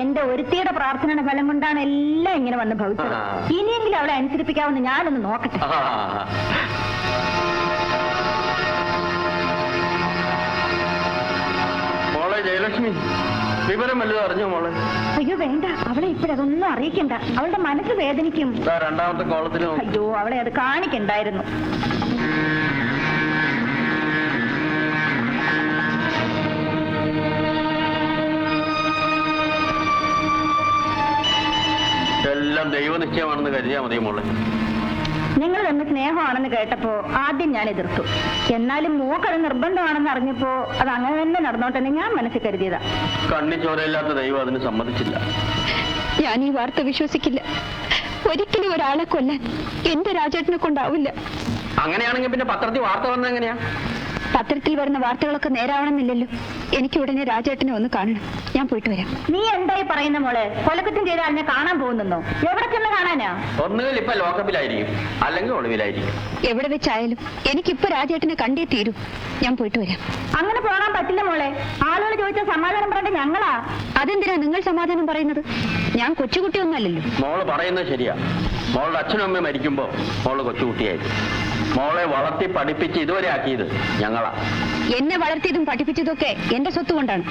എന്റെ ഒരുത്തിയുടെ പ്രാർത്ഥനയുടെ ഫലം കൊണ്ടാണ് എല്ലാം ഇങ്ങനെ വന്ന് ഭവിച്ചത്. ഇനിയെങ്കിലും അവളെ അനുസരിപ്പിക്കാമെന്ന് ഞാനൊന്ന് നോക്കട്ടെ. മോളെ ജയലക്ഷ്മി, വിവരം വല്ലതും അറിഞ്ഞോ മോളെ? അയ്യോ വേണ്ട, അവളെ ഇപ്പോഴതൊന്നും അറിയിക്കണ്ട. അവളുടെ മനസ്സ് വേദനിക്കും. രണ്ടാമത്തെ കോളത്തിലും അയ്യോ അവളെ അത് കാണിക്കണ്ടായിരുന്നു. എല്ലാം ദൈവനിശ്ചയമാണെന്ന് കരുതിയാ മതി മോളെ. നിങ്ങൾ തമ്മിൽ സ്നേഹമാണെന്ന് കേട്ടപ്പോ ആദ്യം ഞാൻ എതിർത്തു. എന്നാലും മോക്കത് നിർബന്ധമാണെന്ന് അറിഞ്ഞപ്പോ അത് അങ്ങനെ തന്നെ നടന്നോട്ടെന്ന് ഞാൻ മനസ്സിൽ കരുതിയതാ. കണ്ണി ചോരയില്ലാത്ത ദൈവം അതിന് സമ്മതിച്ചില്ല. ഞാൻ ഈ വാർത്ത വിശ്വസിക്കില്ല. ഒരിക്കലും ഒരാളെ കൊല്ലാൻ എന്റെ രാജേട്ടനെ കൊണ്ടാവില്ല. അങ്ങനെയാണെങ്കിൽ പിന്നെ പത്രത്തിൽ വാർത്ത വന്നത് എങ്ങനെയാ? പത്രത്തിൽ വരുന്ന വാർത്തകളൊക്കെ നേരാവണമെന്നില്ലല്ലോ. എനിക്ക് ഉടനെ രാജേട്ടനെ ഒന്ന് കാണണം. ഞാൻ പോയിട്ട് വരാം. നീ എന്തായി പറയുന്ന മോളെ? കൊലക്കുറ്റം ചെയ്ത ആളിനെ കാണാൻ പോകുന്നോ? എവിടെ ചെന്ന് കാണാനാ? ഒന്നുകിൽ ഇപ്പൊ ലോക്കപ്പിലായിരിക്കും, അല്ലെങ്കിൽ ഒളിവിലായിരിക്കും. എവിടെ വെച്ചായാലും എനിക്കിപ്പോ രാജേട്ടനെ കണ്ടേ തീരൂ. ഞാൻ പോയിട്ട് വരാം. അങ്ങനെ പോകാൻ പറ്റില്ല മോളെ. ആളുകൾ ചോദിച്ചാൽ സമാധാനം പറയേണ്ട ഞങ്ങളാ. അതെന്തിനാ നിങ്ങൾ സമാധാനം പറയുന്നത്? ഞാൻ കൊച്ചുകുട്ടിയൊന്നുമല്ലല്ലോ. മോള് പറയുന്നത് ശരിയാ. മോളുടെ അച്ഛനും അമ്മയും മരിക്കുമ്പോ മോള് കൊച്ചുകുട്ടിയായിരുന്നു. മോളെ വളർത്തി പഠിപ്പിച്ച് ഇതുവരെ ആക്കിയത് ഞങ്ങളാ. എന്നെ വളർത്തിയതും പഠിപ്പിച്ചതും ഒക്കെ എന്റെ സ്വത്ത് കൊണ്ടാണ്.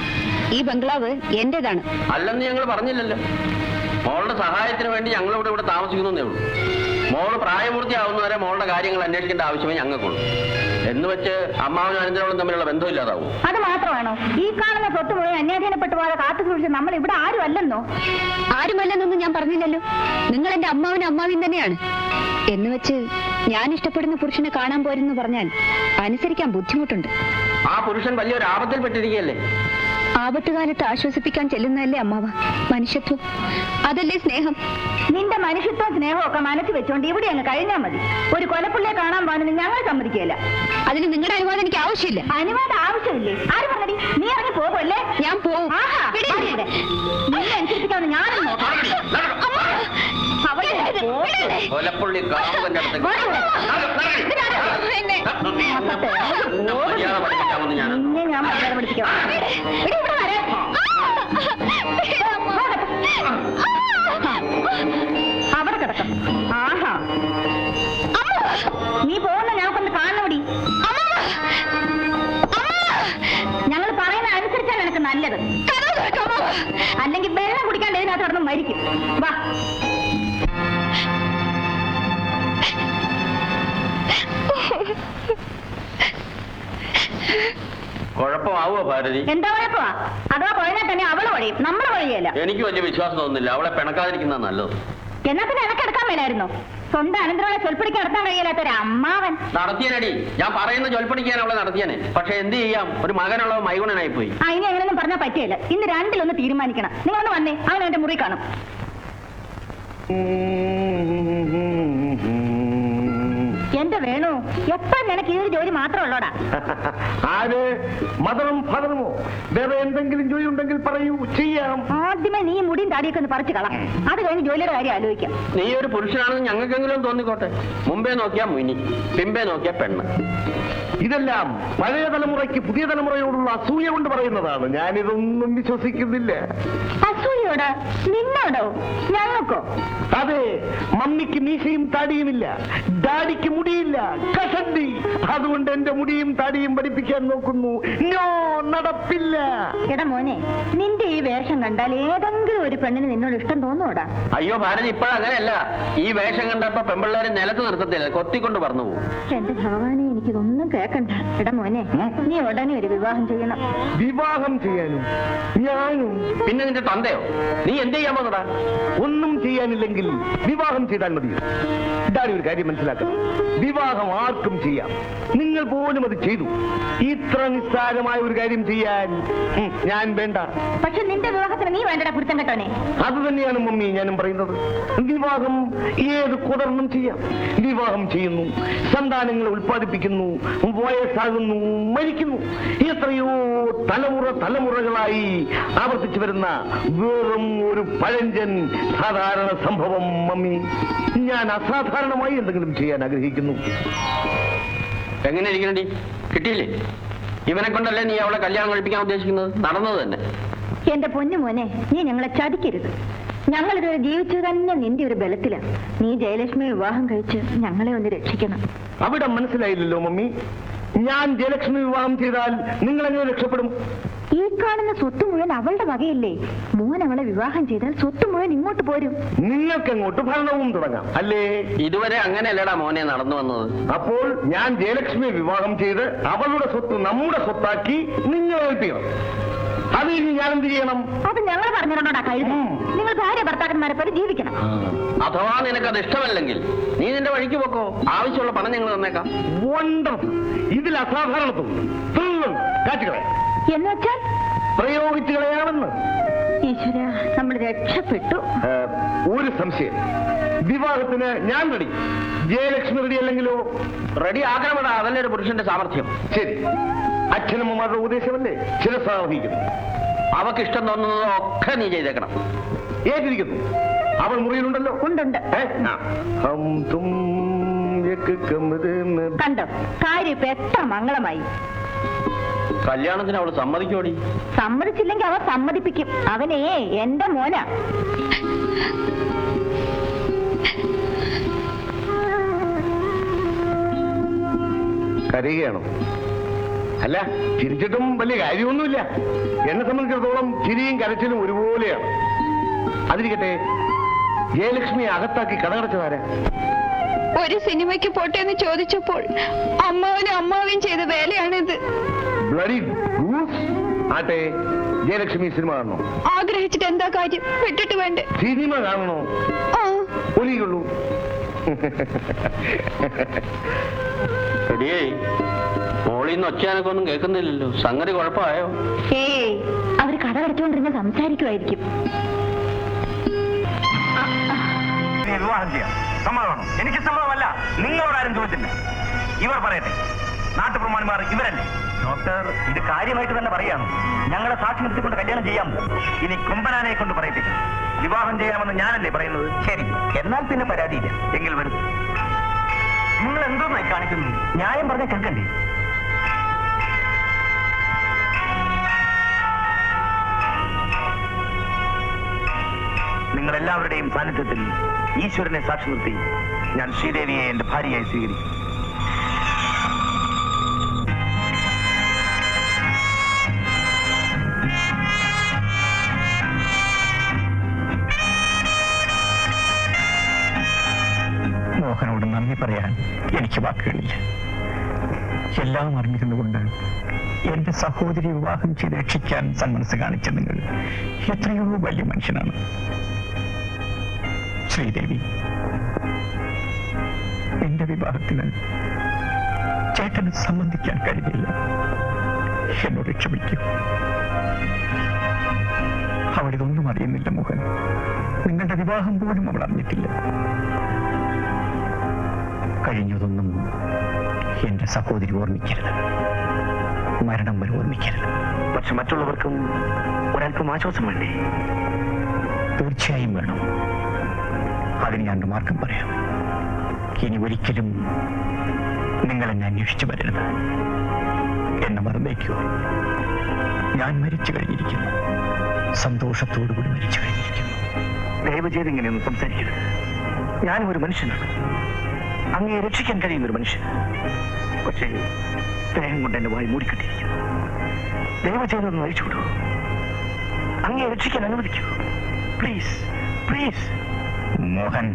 ഈ ബംഗ്ലാവ് എന്റേതാണ്. അല്ലെന്ന് ഞങ്ങൾ പറഞ്ഞില്ലല്ലോ. മോളുടെ സഹായത്തിന് വേണ്ടി ഞങ്ങളിവിടെ ഇവിടെ താമസിക്കുന്നേ ഉള്ളൂ. മോള് പ്രായപൂർത്തിയാവുന്നവരെ മോളുടെ കാര്യങ്ങൾ അന്വേഷിക്കേണ്ട ആവശ്യമേ ഞങ്ങൾക്കുള്ളൂ. എന്ന് വെച്ച് അമ്മാവനും അനന്തരവളും തമ്മിലുള്ള ബന്ധമില്ലാതാവും. അത് മാത്രമാണോ? ഈ കാണുന്ന സ്വത്ത് മുഴുവൻ അന്യാധീനപ്പെട്ടു പോകാതെ കാത്തു സൂക്ഷിച്ച് നമ്മൾ ഇവിടെ ആരും അല്ലെന്നോ? ആരുമല്ലെന്നൊന്നും ഞാൻ പറഞ്ഞില്ലല്ലോ. നിങ്ങൾ എന്റെ അമ്മാവനും അമ്മാവിയും തന്നെയാണ്. എന്ന് വെച്ച് ഞാൻ ഇഷ്ടപ്പെടുന്ന പുരുഷനെ കാണാൻ പോരെന്ന് പറഞ്ഞാൽ അനുസരിക്കാൻ ബുദ്ധിമുട്ടുണ്ട്. ആ പുരുഷൻ വലിയൊരു ആപത്തിൽപ്പെട്ടിരിക്കുകയല്ലേ? ആപത്തുകാലത്ത് ആശ്വസിപ്പിക്കാൻ ചെല്ലുന്നതല്ലേ അമ്മാവ മനുഷ്യത്വം? അതല്ലേ സ്നേഹം? നിന്റെ മനുഷ്യത്വം സ്നേഹവും ഒക്കെ മനസ്സിൽ വെച്ചോണ്ട് ഇവിടെ അങ്ങ് കഴിഞ്ഞാൽ മതി. ഒരു കൊലപ്പുള്ളിയെ കാണാൻ പോകുന്നത് ഞങ്ങൾ സമ്മതിക്കുകയില്ല. അതിന് നിങ്ങളുടെ അനുവാദം എനിക്ക് ആവശ്യമില്ല. അനുവാദം ആവശ്യമില്ലേ? ആര് പറഞ്ഞടി? നീ ഇറങ്ങി പോകുമല്ലേ? ഞാൻ പോവും. നീ അനുസരിപ്പിക്കാമെന്ന് ഞാനും നോക്കാം. കൊലപ്പുള്ളി കാമുകന്റെ അടുത്തേക്ക് നിന്നെ ഞാൻ മര്യാദ പഠിപ്പിക്കാം. അവിടെ കിടക്കാം. ആഹാ, നീ പോകുന്ന ഞങ്ങൾക്കൊന്ന് കാണണോടി. ഞങ്ങൾ പറയുന്ന അനുസരിച്ചാണ് എനിക്ക് നല്ലത്. അല്ലെങ്കിൽ വെള്ളം കുടിക്കാണ്ട് ഇതിനകത്ത് കിടന്ന് മരിക്കും. വാ. കുഴപ്പമാവോ ഭാരതി? എന്താ കുഴപ്പമാ? അഥവാ കുഴഞ്ഞാൽ തന്നെ അവള് വഴിയും, നമ്മളെ വഴിയല്ല. എനിക്ക് വലിയ വിശ്വാസം തോന്നുന്നില്ല. അവളെ പിണക്കാതിരിക്കുന്ന നല്ലത്. എന്നാ പിന്നെ എനക്കെടുക്കാൻ മേലായിരുന്നോ? സ്വന്തം അനന്തരവളെ ചൊൽപ്പടിക്ക് നടത്താൻ കഴിയില്ലാത്തൊരു അമ്മാവൻ. നടത്തിയനടി, ഞാൻ പറയുന്ന ചൊൽപ്പടിക്കാൻ അവളെ നടത്തിയനെ. പക്ഷെ എന്ത് ചെയ്യാം, ഒരു മകനുള്ള മൈഗുണനായി പോയി. ഇനി അങ്ങനെയൊന്നും പറഞ്ഞാൽ പറ്റില്ല. ഇന്ന് രണ്ടിലൊന്ന് തീരുമാനിക്കണം. നിങ്ങളൊന്ന് വന്നേ, അവൻ എന്റെ മുറി കാണും. എന്റെ വേണു, എപ്പോഴും നിനക്ക് ഈ ഒരു ജോലി മാത്രം ഉള്ളോടാ? ആര്? മദറും ഫാദറുമോ? വേറെ എന്തെങ്കിലും ജോലി ഉണ്ടെങ്കിൽ പറയൂ, ചെയ്യാം. ആദ്യമേ നീ മുടിയും താടിയൊക്കെ ഒന്ന് പറിച്ചു കളാം. അത് കഴിഞ്ഞ് ജോലിയുടെ കാര്യം ആലോചിക്കാം. നീ ഒരു പുരുഷനാണെന്ന് ഞങ്ങൾക്കെങ്കിലും തോന്നിക്കോട്ടെ. മുമ്പേ നോക്കിയാ മുനി, പിമ്പേ നോക്കിയാ പെണ്ണ്. ഇതെല്ലാം പഴയ തലമുറയ്ക്ക് പുതിയ തലമുറയോടുള്ള അസൂയ കൊണ്ട് പറയുന്നതാണ്. ഞാനിതൊന്നും വിശ്വസിക്കുന്നില്ല. അസൂയോട്? നിന്നോടോ? ഞങ്ങൾക്കോ? അതെ, മമ്മിക്ക് മീശയും താടിയുമില്ല, ഡാഡിക്ക് മുടിയില്ല, കഷണ്ടി. അതുകൊണ്ട് എന്റെ മുടിയും താടിയും പഠിപ്പിക്കാൻ നോക്കുന്നു. നോ, നടപ്പില്ല. എടാ മോനെ, നിന്റെ ഈ വേഷം കണ്ടാൽ ഏതെങ്കിലും ഒരു പെണ്ണിന് നിന്നോട് ഇഷ്ടം തോന്നൂടാ? അയ്യോ ഭാരതി, ഇപ്പോഴങ്ങനെയല്ല. ഈ വേഷം കണ്ടപ്പോ പെമ്പിള്ളേരെ നിലത്ത് നിർത്തത്തില്ല, കൊത്തിക്കൊണ്ട് പറഞ്ഞു പോകും. എന്റെ ഭഗവാനെ, എനിക്കിതൊന്നും കേൾക്കണ്ട. എടാ മോനെ, നീ ഉടനെ ഒരു വിവാഹം ചെയ്യണം. വിവാഹം ചെയ്യാനും ഞാനും? പിന്നെ നിന്റെ തന്തയോ? നീ എന്ത് ചെയ്യാൻ പോകുന്നതാ? ഒന്നും ചെയ്യാനില്ലെങ്കിൽ വിവാഹം ചെയ്താൽ മതി. ഡാഡി ഒരു കാര്യം മനസ്സിലാക്കണം. വിവാഹം ആർക്കും ചെയ്യാം. നിങ്ങൾ പോലും അത് ചെയ്തു. ഇത്ര നിസ്സാരമായ ഒരു കാര്യം ചെയ്യാൻ ഞാൻ വേണ്ട. പക്ഷെ നിന്റെ വിവാഹത്തിന് നീ വേണ്ടടാ പുരുത്തൻ കേട്ടോനെ. അത് തന്നെയാണ് മമ്മി ഞാനും പറയുന്നത്. വിവാഹം ഏത് കുടർന്നും ചെയ്യാം. വിവാഹം ചെയ്യുന്നു, സന്താനങ്ങളെ ഉൽപ്പാദിപ്പിക്കുന്നു, വയസ്സാകുന്നു, മരിക്കുന്നു. എത്രയോ തലമുറകളായി ആവർത്തിച്ചു വരുന്ന വെറും ഒരു പഴഞ്ചൻ സാധാരണ സംഭവം മമ്മി. ഞാൻ അസാധാരണമായി എന്തെങ്കിലും ചെയ്യാൻ ആഗ്രഹിക്കുന്നു. എങ്ങനെ ഇരിക്കണടി? കിട്ടിയില്ലേ? ഇവനെ കൊണ്ടല്ലേ നീ അവളെ കല്യാണം കഴിപ്പിക്കാൻ ഉദ്ദേശിക്കുന്നത്? നടന്നത് തന്നെ. എന്റെ പൊന്നു മോനെ, നീ ഞങ്ങളെ ചതിക്കരുത്. ഞങ്ങളിതുവരെ ജീവിച്ചത് തന്നെ നിന്റെ ഒരു ബലത്തിലാണ്. നീ ജയലക്ഷ്മി വിവാഹം കഴിച്ച് ഞങ്ങളെ ഒന്ന് രക്ഷിക്കണം. അവിടെ മനസ്സിലായില്ലല്ലോ മമ്മി. ഞാൻ ജയലക്ഷ്മി വിവാഹം ചെയ്താൽ നിങ്ങൾ എങ്ങനെ രക്ഷപ്പെടും? ഈ കാണുന്ന സ്വത്ത് മുഴുവൻ അവളുടെ വകയില്ലേ? മോൻ അവളെ വിവാഹം ചെയ്താൽ സ്വത്ത് മുഴുവൻ ഇങ്ങോട്ട് പോരും. നിങ്ങൾക്ക് അങ്ങോട്ട് ഭരണവും തുടങ്ങാം, അല്ലേ? ഇതുവരെ അങ്ങനെയല്ലടാ മോനെ നടന്നു വന്നത്. അപ്പോൾ ഞാൻ ജയലക്ഷ്മിയെ വിവാഹം ചെയ്ത് അവളുടെ സ്വത്ത് നമ്മുടെ സ്വത്താക്കി നിങ്ങൾ ഏൽപ്പിക്കണം. അത് ഇനി ഞാൻ എന്ത് ചെയ്യണം? അത് ഞങ്ങൾ പറഞ്ഞിട്ടുണ്ടോടാ കഴുത. നിങ്ങൾ ഭാര്യ ഭർത്താക്കന്മാരെ പോലെ ജീവിക്കണം. അഥവാ നിനക്കത് ഇഷ്ടമല്ലെങ്കിൽ നീ നിന്റെ വഴിക്ക് പോക്കോ. ആവശ്യമുള്ള പണം ഞങ്ങൾ തന്നേക്കാം. വണ്ടർഫുൾ. ഇതിൽ അസാധാരണത്വം കാറ്റുകളെ എന്ന് വെച്ചാൽ പ്രയോഗിച്ചു കളയാമെന്ന്. ഈശ്വര, നമ്മൾ രക്ഷപ്പെട്ടു. ഒരു സംശയം, വിവാഹത്തിന് ഞാൻ റെഡി, ജയലക്ഷ്മി റെഡി അല്ലെങ്കിലോ? റെഡി ആകണമെടാ, അതല്ലേ ഒരു പുരുഷന്റെ സാമർഥ്യം. ശരി, അച്ഛനമ്മമാരുടെ ഉപദേശമല്ലേ ശിരസാവഹിക്കുന്നു. അവക്ക് ഇഷ്ടം തോന്നുന്നതൊക്കെ നീ ചെയ്തേക്കണം. ഏറ്റിരിക്കുന്നു. അവൾ മുറിയിലുണ്ടല്ലോ. ഉണ്ടുണ്ട്. കണ്ടോ, കാര്യം ഇപ്പൊ എത്ര മംഗളമായി. കല്യാണത്തിന് അവള് സമ്മതിക്കോടി? സമ്മതിച്ചില്ലെങ്കിൽ അവ സമ്മതിപ്പിക്കും. അവനേ എന്റെ മോനാ. കരയുകയാണോ? അല്ല, ചിരിച്ചിട്ടും വലിയ കാര്യമൊന്നുമില്ല. എന്നെ സംബന്ധിച്ചിടത്തോളം ചിരിയും കരച്ചിലും ഒരുപോലെയാണ്. അതിരിക്കട്ടെ, ജയലക്ഷ്മിയെ അകത്താക്കി കടകടച്ചതാരാ? ഒരു സിനിമയ്ക്ക് പോട്ടെ എന്ന് ചോദിച്ചപ്പോൾ അമ്മാവനും അമ്മാവിയും ചെയ്ത വേലയാണിത്. Bloody goose. ആട്ടെ, ജയലക്ഷ്മി സിനിമ കാണണോ? ആഗ്രഹിച്ചിട്ട് എന്താ കാര്യം? വിട്ടിട്ട് വേണ്ടേ? സിനിമ കാണണോ? ഒലിയുള്ളൂ. മോളിന്ന് ഒച്ചയാനൊക്കെ ഒന്നും കേൾക്കുന്നില്ലല്ലോ. സംഗതി കുഴപ്പമായോ? ഏയ്, അവര് കട കടച്ചുകൊണ്ടിരുന്ന് സംസാരിക്കുമായിരിക്കും. വിവാഹം ചെയ്യാം. സമ്മതമാണോ? എനിക്ക് സമ്മതമല്ല. നിങ്ങളോടാരും ചോദിച്ചില്ല. ഇവർ പറയട്ടെ. നാട്ടുപ്രമാണിമാർ ഇവരല്ലേ? ഡോക്ടർ, ഇത് കാര്യമായിട്ട് തന്നെ പറയാണോ? ഞങ്ങളെ സാക്ഷി നിർത്തിക്കൊണ്ട് കല്യാണം ചെയ്യാം. ഇനി കുമ്പനാനെ കൊണ്ട് പറയിപ്പിക്കും. വിവാഹം ചെയ്യാമെന്ന് ഞാനല്ലേ പറയുന്നത്? ശരി, എന്നാൽ പിന്നെ പരാതിയില്ല. എങ്കിൽ വരും. നിങ്ങൾ എന്തോന്നായി കാണിക്കുന്നു? ന്യായം പറഞ്ഞ കേൾക്കണ്ടേ? നിങ്ങളെല്ലാവരുടെയും സാന്നിധ്യത്തിൽ ഈശ്വരനെ സാക്ഷി നിർത്തി ഞാൻ ശ്രീദേവിയെ എന്റെ ഭാര്യയായി സ്വീകരിക്കും. മോഹനോട് നന്ദി പറയാൻ എനിക്ക് വാക്കുകളില്ല. എല്ലാം അറിഞ്ഞിരുന്നുകൊണ്ട് എന്റെ സഹോദരി വിവാഹം ചെയ്ത് രക്ഷിക്കാൻ സന്മനസ് കാണിച്ച നിങ്ങൾ എത്രയോ വലിയ മനുഷ്യനാണ്. ശ്രീദേവി, എന്റെ വിവാഹത്തിന് ചേട്ടന് സംബന്ധിക്കാൻ കഴിയില്ല. എന്നോട് ക്ഷമിക്കൂ. അവളിതൊന്നും അറിയുന്നില്ല മോഹൻ. നിങ്ങളുടെ വിവാഹം പോലും അവൾ അറിഞ്ഞിട്ടില്ല. കഴിഞ്ഞതൊന്നും എന്റെ സഹോദരി ഓർമ്മിക്കരുത്. മരണം വരെ ഓർമ്മിക്കരുത്. പക്ഷെ മറ്റുള്ളവർക്കും ഒരല്പം ആശ്വാസം വേണ്ടേ? തീർച്ചയായും വേണം. അതിന് ഞാൻ മാർഗം പറയാം. ഇനി ഒരിക്കലും നിങ്ങൾ എന്നെ അന്വേഷിച്ചു വരരുത്. എന്നെ മറന്നേക്കൂ. ഞാൻ മരിച്ചു കഴിഞ്ഞിരിക്കുന്നു. സന്തോഷത്തോടുകൂടി മരിച്ചു കഴിഞ്ഞിരിക്കുന്നു. ദയവ് ചെയ്ത് ഇങ്ങനെയൊന്നും സംസാരിക്കരുത്. ഞാനും ഒരു മനുഷ്യനാണ്. അങ്ങയെ രക്ഷിക്കാൻ കഴിയുന്ന ഒരു മനുഷ്യൻ. പക്ഷേ സ്നേഹം കൊണ്ട് എന്റെ വായി മൂടിക്കെട്ടിയിരിക്കുന്നു. ദയവ് ചെയ്തൊന്ന് അയച്ചുവിടൂ. അങ്ങയെ രക്ഷിക്കാൻ അനുവദിക്കൂ. Please, please. മോഹൻ,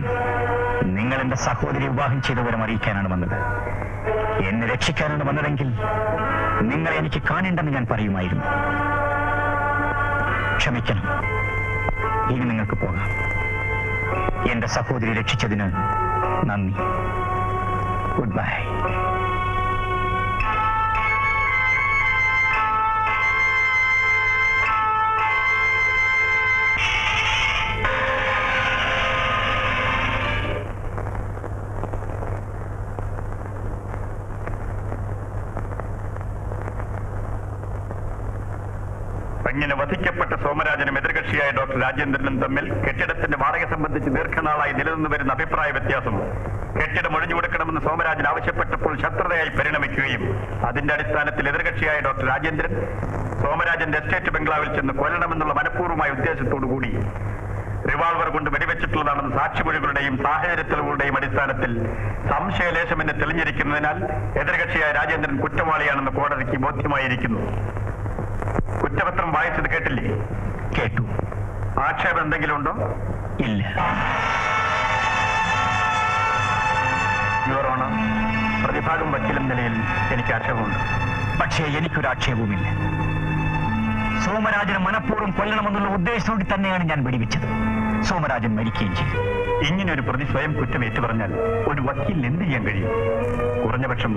നിങ്ങൾ എന്റെ സഹോദരി വിവാഹം ചെയ്ത വിവരം അറിയിക്കാനാണ് വന്നത്. എന്നെ രക്ഷിക്കാനാണ് വന്നതെങ്കിൽ നിങ്ങളെ എനിക്ക് കാണേണ്ടെന്ന് ഞാൻ പറയുമായിരുന്നു. ക്ഷമിക്കണം. ഇനി നിങ്ങൾക്ക് പോകാം. എന്റെ സഹോദരി രക്ഷിച്ചതിന് നന്ദി. Good bye. ഇങ്ങനെ വധിക്കപ്പെട്ട സോമരാജനും എതിർകക്ഷിയായ ഡോക്ടർ രാജേന്ദ്രനും തമ്മിൽ കെട്ടിടത്തിന്റെ വാടക സംബന്ധിച്ച് ദീർഘനാളായി നിലനിന്നു വരുന്ന അഭിപ്രായ വ്യത്യാസം കെട്ടിടം ഒഴിഞ്ഞു കൊടുക്കണമെന്ന് സോമരാജൻ ആവശ്യപ്പെട്ടപ്പോൾ ശത്രുതയായി പരിണമിക്കുകയും അതിന്റെ അടിസ്ഥാനത്തിൽ എതിർകക്ഷിയായ ഡോക്ടർ രാജേന്ദ്രൻ സോമരാജന്റെ എസ്റ്റേറ്റ് ബംഗ്ലാവിൽ ചെന്ന് കൊല്ലണമെന്നുള്ള മനഃപൂർവ്വമായ ഉദ്ദേശത്തോടു കൂടി റിവാൾവർ കൊണ്ട് വെടിവെച്ചിട്ടുള്ളതാണെന്ന് സാക്ഷിമൊഴികളുടെയും സാഹചര്യ തെളിവുകളുടെയും അടിസ്ഥാനത്തിൽ സംശയലേശം എന്ന് തെളിഞ്ഞിരിക്കുന്നതിനാൽ എതിർകക്ഷിയായ രാജേന്ദ്രൻ കുറ്റവാളിയാണെന്ന് കോടതിക്ക് ബോധ്യമായിരിക്കുന്നു. കുറ്റപത്രം വായിച്ചത് കേട്ടില്ലേ? കേട്ടു. ആക്ഷേപം എന്തെങ്കിലും ഉണ്ടോ? ഇല്ല. യുവർ ഓണർ, പ്രതിഭാഗം വക്കീലും നിലയിൽ എനിക്ക് ആക്ഷേപമുണ്ട്. പക്ഷേ എനിക്കൊരു ആക്ഷേപവുമില്ല. സോമരാജന് മനഃപൂർവ്വം കൊല്ലണമെന്നുള്ള ഉദ്ദേശത്തോടെ തന്നെയാണ് ഞാൻ വെടിവെച്ചത്. സോമരാജൻ മരിക്കുകയും ചെയ്തു. ഇങ്ങനെ ഒരു പ്രതി സ്വയം കുറ്റം ഏറ്റുപറഞ്ഞാൽ ഒരു വക്കീലിന് എന്ത് ചെയ്യാൻ കഴിയും? കുറഞ്ഞപക്ഷം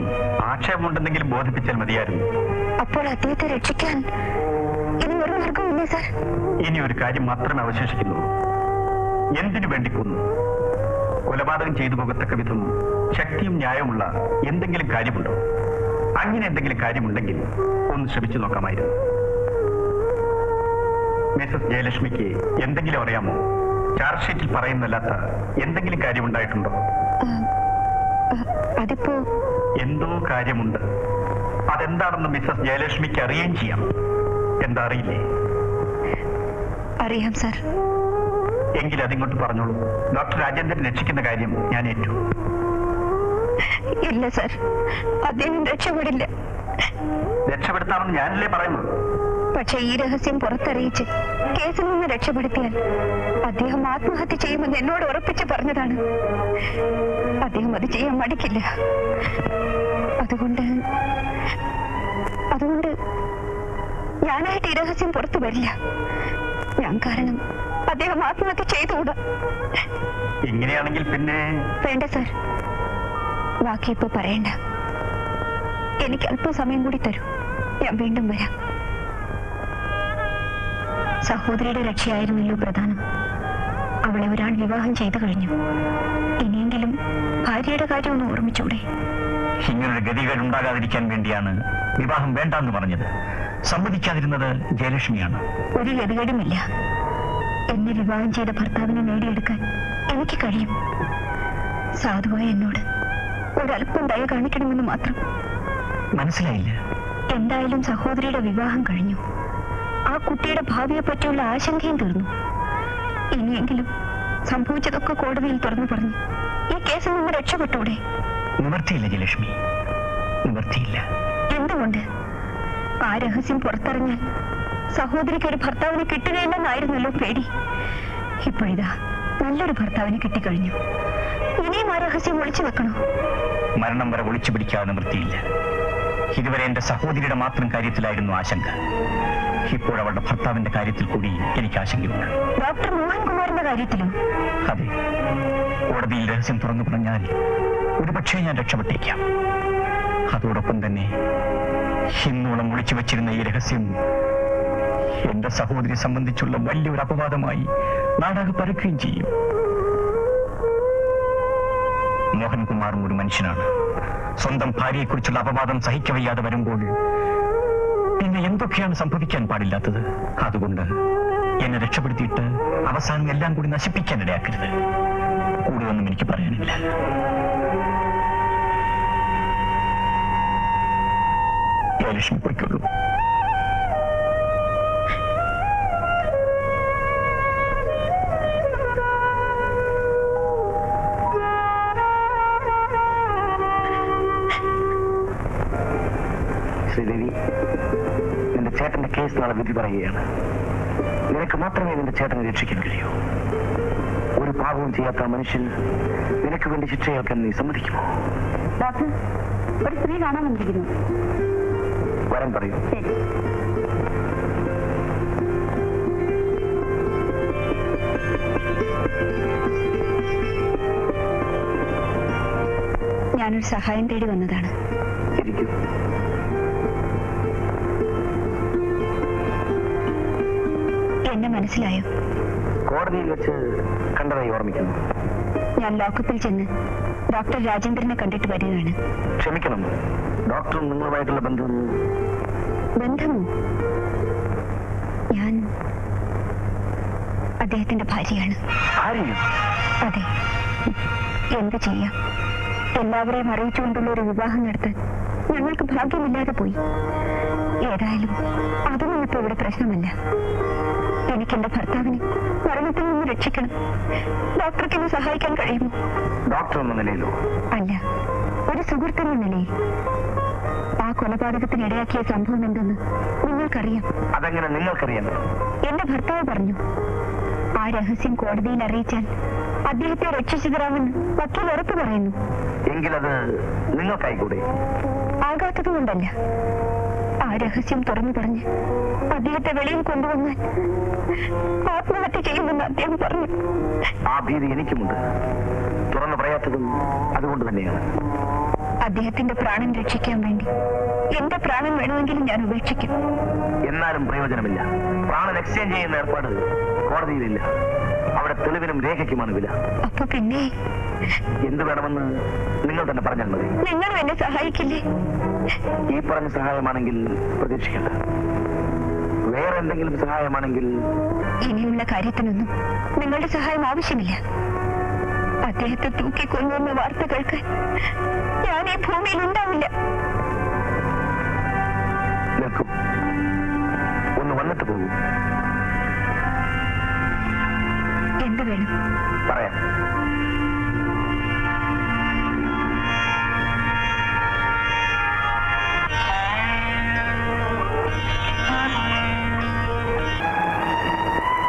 ആക്ഷേപമുണ്ടെന്നെങ്കിലും ബോധിപ്പിച്ചാൽ മതിയായിരുന്നു. അപ്പോൾ അദ്ദേഹത്തെ രക്ഷിക്കാൻ ഇനി ഒരു മാർഗമില്ലേ സാർ? ഇനി ഒരു കാര്യം മാത്രമേ അവശേഷിക്കുന്നുള്ളൂ. എന്തിനു വേണ്ടി കൊന്നു? കൊലപാതകം ചെയ്തു പോകത്തക്ക വിധം ശക്തിയും ന്യായമുള്ള എന്തെങ്കിലും കാര്യമുണ്ടോ? അങ്ങനെ എന്തെങ്കിലും കാര്യമുണ്ടെങ്കിൽ ഒന്ന് ശ്രമിച്ചു നോക്കാമായിരുന്നു. മിസസ് ജയലക്ഷ്മിക്ക് എന്തെങ്കിലും അറിയാമോ? ചാർജ് ഷീറ്റിൽ പറയുന്നല്ലാത്ത എന്തെങ്കിലും കാര്യമുണ്ടായിട്ടുണ്ടോ? അതിപ്പോ എന്തോ കാര്യമുണ്ട്. അതെന്താണെന്ന് മിസസ് ജയലക്ഷ്മിക്ക് അറിയുകയും ചെയ്യാം. എന്താ അറിയില്ലേ? അറിയാം സാർ. എങ്കിൽ അതിങ്ങോട്ട് പറഞ്ഞോളൂ. ഡോക്ടർ രാജേന്ദ്രൻ രക്ഷിക്കുന്ന കാര്യം ഞാൻ ഏറ്റു. ഇല്ല സാർ, അദ്ദേഹം രക്ഷപ്പെടില്ല. രക്ഷപ്പെടുത്താമെന്ന് ഞാനല്ലേ പറയുന്നത്? പക്ഷെ ഈ രഹസ്യം പുറത്തറിയിച്ച് കേസിൽ നിന്ന് രക്ഷപ്പെടുത്തിയാൽ അദ്ദേഹം ആത്മഹത്യ ചെയ്യുമെന്ന് എന്നോട് ഉറപ്പിച്ച് പറഞ്ഞതാണ്. അദ്ദേഹം അത് ചെയ്യാൻ മടിക്കില്ല. അതുകൊണ്ട് ഞാനായിട്ട് ഈ രഹസ്യം പുറത്തു വരില്ല. ഞാൻ കാരണം അദ്ദേഹം ആത്മഹത്യ ചെയ്തുകൂടാ. ഇങ്ങനെയാണെങ്കിൽ പിന്നെ വേണ്ട സാർ, ബാക്കി ഇപ്പൊ പറയണ്ട. എനിക്ക് അല്പം സമയം കൂടി തരൂ, ഞാൻ വീണ്ടും വരാം. സഹോദരിയുടെ രക്ഷയായിരുന്നല്ലോ പ്രധാനം. അവളെ ഒരാൾ വിവാഹം ചെയ്തു കഴിഞ്ഞു. ഇനിയെങ്കിലും ഭാര്യയുടെ കാര്യം ഒന്ന് ഓർമ്മിച്ചൂടെ? ഇങ്ങനൊരു ഗതികേട് ഉണ്ടാകാതിരിക്കാൻ വേണ്ടിയാണ് വിവാഹം വേണ്ടെന്ന് പറഞ്ഞത്. സമ്മതിക്കാതിരുന്നത് ജയലക്ഷ്മിയാണ്. ഒരു ഗതികേടുമില്ല. എന്നെ വിവാഹം ചെയ്ത ഭർത്താവിനെ നേടിയെടുക്കാൻ എനിക്ക് കഴിയും. സാധുവായ എന്നോട് ഒരല്പം ദയ കാണിക്കണമെന്ന് മാത്രം. മനസ്സിലായില്ല. എന്തായാലും സഹോദരിയുടെ വിവാഹം കഴിഞ്ഞു. ആ കുട്ടിയുടെ ഭാവിയെ പറ്റിയുള്ള ആശങ്കയും തീർന്നു. ഇനിയെങ്കിലും സംഭവിച്ചതൊക്കെ കോടതിയിൽ തുറന്നു പറഞ്ഞു ഈ കേസിൽ നിന്ന് രക്ഷപ്പെട്ടൂടെ? നിവർത്തിയില്ല ജയലക്ഷ്മി, നിവർത്തിയില്ല. എന്തുകൊണ്ട്? ആ രഹസ്യം പുറത്തറിഞ്ഞാൽ സഹോദരിക്ക് ഒരു ഭർത്താവിനെ കിട്ടുകയില്ലെന്നായിരുന്നല്ലോ പേടി. ഇപ്പോഴിതാ നല്ലൊരു ഭർത്താവിനെ കിട്ടിക്കഴിഞ്ഞു. ഇനിയും ആ രഹസ്യം ഒളിച്ചു വെക്കണോ? മരണം വരെ ഒളിച്ചു പിടിക്കാതെ നിവൃത്തിയില്ല. ഇതുവരെ എന്റെ സഹോദരിയുടെ മാത്രം കാര്യത്തിലായിരുന്നു ആശങ്ക. ഇപ്പോഴവളുടെ ഭർത്താവിന്റെ കാര്യത്തിൽ കൂടി എനിക്ക് ആശങ്കയുണ്ട്. ഡോക്ടർ മോഹൻകുമാറിന്റെ കാര്യത്തിലും? അതെ. കോടതിയിൽ രഹസ്യം തുറന്നു പറഞ്ഞാൽ ഒരുപക്ഷെ ഞാൻ രക്ഷപ്പെട്ടേക്കാം. അതോടൊപ്പം തന്നെ ഇന്നോളം ഒളിച്ചു വെച്ചിരുന്ന ഈ രഹസ്യം എന്റെ സഹോദരിയെ സംബന്ധിച്ചുള്ള വലിയൊരു അപവാദമായി നാടാകെ പരക്കുകയും ചെയ്യും. മോഹൻകുമാറും ഒരു മനുഷ്യനാണ്. സ്വന്തം ഭാര്യയെക്കുറിച്ചുള്ള അപവാദം സഹിക്കവയ്യാതെ വരുമ്പോൾ പിന്നെ എന്തൊക്കെയാണ് സംഭവിക്കാൻ പാടില്ലാത്തത്? അതുകൊണ്ട് എന്നെ രക്ഷപ്പെടുത്തിയിട്ട് അവസാനം എല്ലാം കൂടി നശിപ്പിക്കാൻ ഇടയാക്കരുത്. കൂടുതലൊന്നും എനിക്ക് പറയാനില്ല. ജയലക്ഷ്മി പോയിക്കൊള്ളൂ. ശ്രീദേവി, നിന്റെ ചേട്ടന്റെ കേസ് നാളെ വിധി പറയുകയാണ്. നിനക്ക് മാത്രമേ നിന്റെ ചേട്ടനെ രക്ഷിക്കാൻ കഴിയൂ. ഒരു പാപവും ചെയ്യാത്ത മനുഷ്യൻ നിനക്ക് വേണ്ടി ശിക്ഷയേൽക്കാൻ നീ സമ്മതിക്കുമോ? ഡോക്ടർ, ഒരു സ്ത്രീ കാണാൻ വന്നിരിക്കുന്നു. വരാൻ പറയൂ. ശരി. ഞാനൊരു സഹായം തേടി വന്നതാണ്. ഇരിക്കൂ. എന്നെ മനസ്സിലായോ? കോടതിയിൽ വെച്ച് കണ്ടതായി ഓർമ്മിക്കുന്നു. ഞാൻ ലോക്കപ്പിൽ ചെന്ന് ഡോക്ടർ രാജേന്ദ്രനെ കണ്ടിട്ട് വരികയാണ്. ക്ഷമിക്കണം, ഡോക്ടറും നിങ്ങളുമായിട്ടുള്ള ബന്ധമോ? ഞാൻ അദ്ദേഹത്തിന്റെ ഭാര്യയാണ്. ഭാര്യയോ? അതെ. എന്ത് ചെയ്യാം, എല്ലാവരെയും അറിയിച്ചുകൊണ്ടുള്ള ഒരു വിവാഹം നടത്താൻ ഞങ്ങൾക്ക് ഭാഗ്യമില്ലാതെ പോയി. ഏതായാലും അതൊന്നും ഇപ്പൊ ഇവിടെ പ്രശ്നമല്ല. എനിക്ക് എന്റെ ഭർത്താവിനെ മരണത്തിൽ നിന്ന് രക്ഷിക്കണം. ഡോക്ടർക്ക് എന്നെ സഹായിക്കാൻ കഴിയുമോ? ഡോക്ടർ എന്ന നിലയിലോ? അല്ല, ഒരു സുഹൃത്തെന്ന നിലയിൽ. ആ കൊലപാതകത്തിന് ഇടയാക്കിയ സംഭവം എന്തെന്ന് നിങ്ങൾക്കറിയാം. അതെങ്ങനെ നിങ്ങൾക്കറിയാം? എന്റെ ഭർത്താവ് പറഞ്ഞു, ആ രഹസ്യം കോടതിയിൽ അറിയിച്ചാൽ അദ്ദേഹത്തെ രക്ഷിച്ചു തരാമെന്ന് വക്കീൽ ഉറപ്പ് പറയുന്നു. എങ്കിലത് നിങ്ങൾക്കായിക്കൂടെ? ആകാത്തത് കൊണ്ടല്ല, ആ രഹസ്യം തുറന്നു പറഞ്ഞ് അദ്ദേഹത്തെ വെളിയിൽ കൊണ്ടുവന്നാൽ ആത്മഹത്യ ചെയ്യുമെന്ന് അദ്ദേഹം പറഞ്ഞു. ആ ഭീതി എനിക്കുമുണ്ട്. തുറന്നു പറയാത്തതും അതുകൊണ്ട് തന്നെയാണ്. അദ്ദേഹത്തിന്റെ പ്രാണൻ രക്ഷിക്കാൻ വേണ്ടി എന്റെ പ്രാണൻ വേണമെങ്കിലും ഞാൻ ഉപേക്ഷിക്കും. എന്നാലും പ്രയോജനമില്ല. പ്രാണൻ എക്സ്ചേഞ്ച് ചെയ്യുന്ന ഏർപ്പാട് കോടതിയിലില്ല. അവിടെ തെളിവിനും രേഖയ്ക്കുമാണ് വില. അപ്പൊ പിന്നെ എന്ത് വേണമെന്ന് നിങ്ങൾ തന്നെ പറഞ്ഞാൽ മതി. നിങ്ങൾ എന്നെ സഹായിക്കില്ലേ? ഈ പറഞ്ഞ സഹായമാണെങ്കിൽ പ്രതീക്ഷിക്കണ്ട. വേറെ എന്തെങ്കിലും സഹായമാണെങ്കിൽ? ഇനിയുള്ള കാര്യത്തിനൊന്നും നിങ്ങളുടെ സഹായം ആവശ്യമില്ല. അദ്ദേഹത്തെ തൂക്കിക്കൊന്നുവെന്ന വാർത്ത കേൾക്കാൻ ഞാൻ ഈ ഭൂമിയിൽ ഉണ്ടാവില്ല. നിൽക്കും, ഒന്ന് വന്നിട്ട് പോകും. എന്ത് വേണം? പറയാം.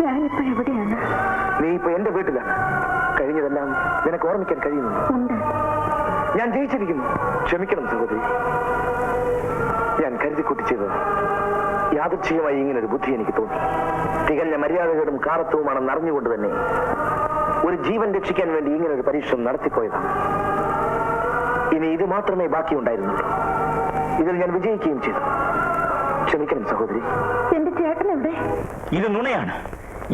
ഞാനിപ്പോ എവിടെയാണ്? നീ ഇപ്പൊ എന്റെ വീട്ടിലാണ്. കഴിഞ്ഞതെല്ലാം നിനക്ക് ഓർമ്മിക്കാൻ കഴിയുന്നുണ്ട്. ഞാൻ ജയിച്ചിരിക്കുന്നു. ക്ഷമിക്കണം സഹോദരി. ഞാൻ കരുതിക്കുട്ടി ചെയ്തത്. യാദൃച്ഛികമായി ഇങ്ങനൊരു ബുദ്ധി എനിക്ക് തോന്നി. തികഞ്ഞ മര്യാദകളും കാറത്വവുമാണെന്ന് അറിഞ്ഞുകൊണ്ട് തന്നെ ഒരു ജീവൻ രക്ഷിക്കാൻ വേണ്ടി ഇങ്ങനൊരു പരീക്ഷണം നടത്തിപ്പോയതാണ്. ഇനി ഇത് മാത്രമേ ബാക്കിയുണ്ടായിരുന്നുള്ളൂ. ഇതിൽ ഞാൻ വിജയിക്കുകയും ചെയ്തു. ക്ഷമിക്കണം സഹോദരി. എന്റെ ചേട്ടൻ എവിടെ? ഇത് നുണയാണ്.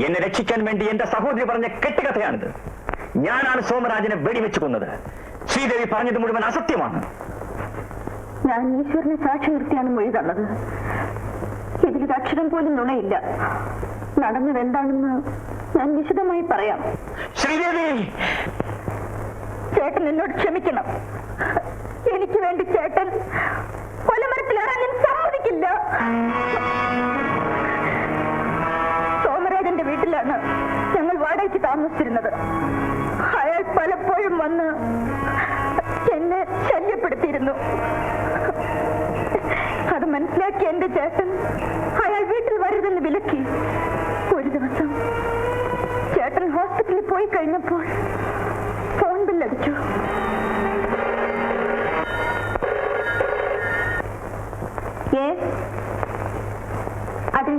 എന്നെ രക്ഷിക്കാൻ വേണ്ടി എന്റെ സഹോദരി പറഞ്ഞ കെട്ടുകഥയാണിത്. ഞാനാണ് സോമരാജനെ വെടിവെച്ച് കൊന്നത്. ശ്രീദേവി പറഞ്ഞത് മുഴുവൻ അസത്യമാണ്. ഞാൻ ഈശ്വരനെ സാക്ഷി നിർത്തിയാണ് മൊഴി തന്നത്. ഇതിലൊരു അക്ഷരം പോലും നുണയില്ല. നടന്നത് എന്താണെന്ന് ഞാൻ വിശദമായി പറയാം. ശ്രീദേവി, ചേട്ടൻ എന്നോട് ക്ഷമിക്കണം. എനിക്ക് വേണ്ടി ചേട്ടൻ കൊലമരത്തിലേറാൻ ഞാൻ സമ്മതിക്കില്ല. സോമരാജന്റെ വീട്ടിലാണ് ഞങ്ങൾ വാടകയ്ക്ക് താമസിച്ചിരുന്നത്. അയാൾ പലപ്പോഴും വന്ന് എന്നെ ശല്യപ്പെടുത്തിയിരുന്നു. അത് മനസ്സിലാക്കി എന്റെ ചേട്ടൻ അയാൾ വീട്ടിൽ വരരുതെന്ന് വിലക്കി. ഒരു ദിവസം ചേട്ടൻ ഹോസ്പിറ്റലിൽ പോയി കഴിഞ്ഞപ്പോൾ ഫോൺ ബില്ലടിച്ചു. അതെ,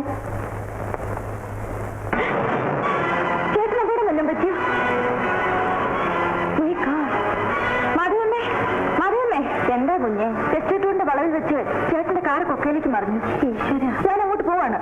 ചേട്ടൻ അവിടെ വല്ലതും പറ്റിയോ? മതിയമ്മേ, മതിയമ്മേ. എന്താ കുഞ്ഞെ? ടെസ്റ്റേറ്റുകൊണ്ട് വളവിൽ വെച്ച് ചേട്ടന്റെ കാർ കൊക്കയിലേക്ക് മറിഞ്ഞു. ഞാൻ അങ്ങോട്ട് പോവാണ്.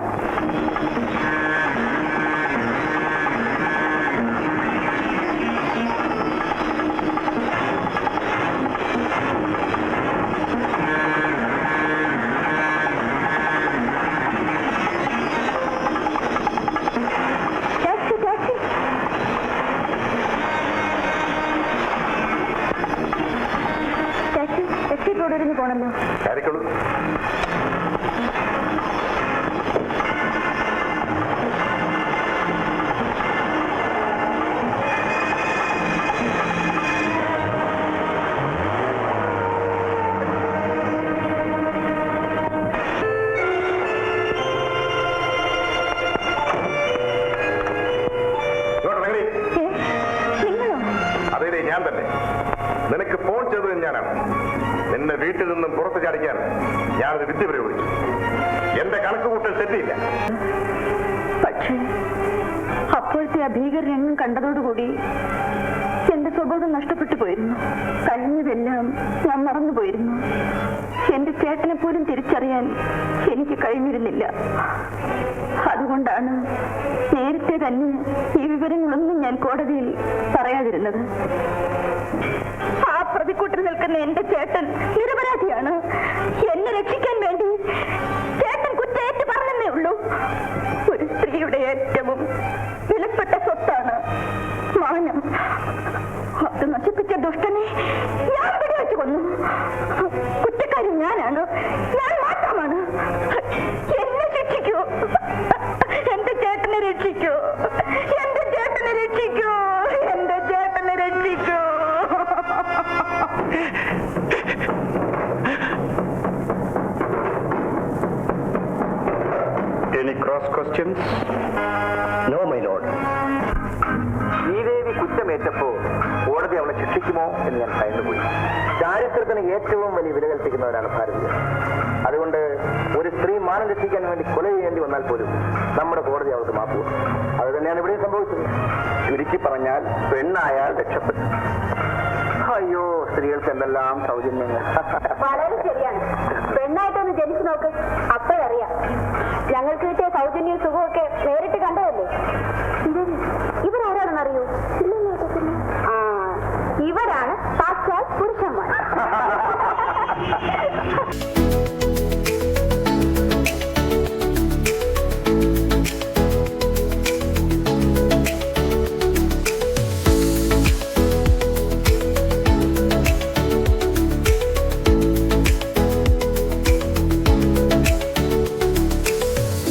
പോണല്ലോ. അതെ, ഞാൻ തന്നെ. നിനക്ക് ഫോൺ ചെയ്തത് ഞാനാണ്. നിന്നെ വീട്ടിൽ നിന്നും പുറത്തു ചാടിക്കാൻ ഞാനൊരു വിദ്യ പ്രയോഗിച്ചു. എന്റെ കണക്കുകൂട്ടൽ തെറ്റിയില്ല. പക്ഷേ അപ്പോഴത്തെ ആ ഭീകരരംഗം കണ്ടതോടുകൂടി എന്റെ സ്വബോധം നഷ്ടപ്പെട്ടു പോയിരുന്നു. കഴിഞ്ഞതെല്ലാം ഞാൻ മറന്നുപോയിരുന്നു. എന്റെ ചേട്ടനെ പോലും തിരിച്ചറിയാൻ എനിക്ക് കഴിഞ്ഞിരുന്നില്ല. അതുകൊണ്ടാണ് നേരത്തെ തന്നെ ഈ വിവരങ്ങളൊന്നും ഞാൻ കോടതിയിൽ പറയാതിരുന്നത്. ആ പ്രതിക്കൂട്ടിൽ നിൽക്കുന്ന എന്റെ ചേട്ടൻ നിരപരാധിയാണ്. എന്നെ രക്ഷിക്കാൻ വേണ്ടി ചേട്ടൻ കുറ്റേറ്റ് പറഞ്ഞതേ ഉള്ളൂ. ഒരു സ്ത്രീയുടെ ഏറ്റവും വിലപ്പെട്ട സ്വത്താണ് മാനം. അത് നശിപ്പിച്ച ദുഷ്ടനെ ഞാൻ വെടിവെച്ച് കൊന്നു. കുറ്റക്കാരി ഞാനാണ്. ഞാൻ മാത്രമാണ്. കുറ്റമേറ്റപ്പോ കോടതി അവളെ ശിക്ഷിക്കുമോ എന്ന് ഞാൻ ഭയന്നുപോയി. ചാരിത്രത്തിന് ഏറ്റവും വലിയ വില കൽപ്പിക്കുന്നവരാണ് ഭാരതീയർ. അതുകൊണ്ട് ഒരു സ്ത്രീ മാനം രക്ഷിക്കാൻ വേണ്ടി കൊല ചെയ്യേണ്ടി വന്നാൽ പോലും നമ്മുടെ കോടതി അവൾക്ക് മാപ്പ് കൊടുക്കും. അത് തന്നെയാണ് ഇവിടെ സംഭവിച്ചത്. ചുരുക്കി പറഞ്ഞാൽ പെണ്ണായാൽ രക്ഷപ്പെട്ടു. അയ്യോ, സ്ത്രീകൾക്ക് എന്തെല്ലാം സൗജന്യങ്ങൾ. വളരെ ശരിയാണ്. പെണ്ണായിട്ടൊന്ന് ജനിച്ചു നോക്ക്, അപ്പോഴറിയാം. ഞങ്ങൾക്ക് കിട്ടിയ സൗജന്യ സുഖമൊക്കെ നേരിട്ട് കണ്ടതല്ലേ.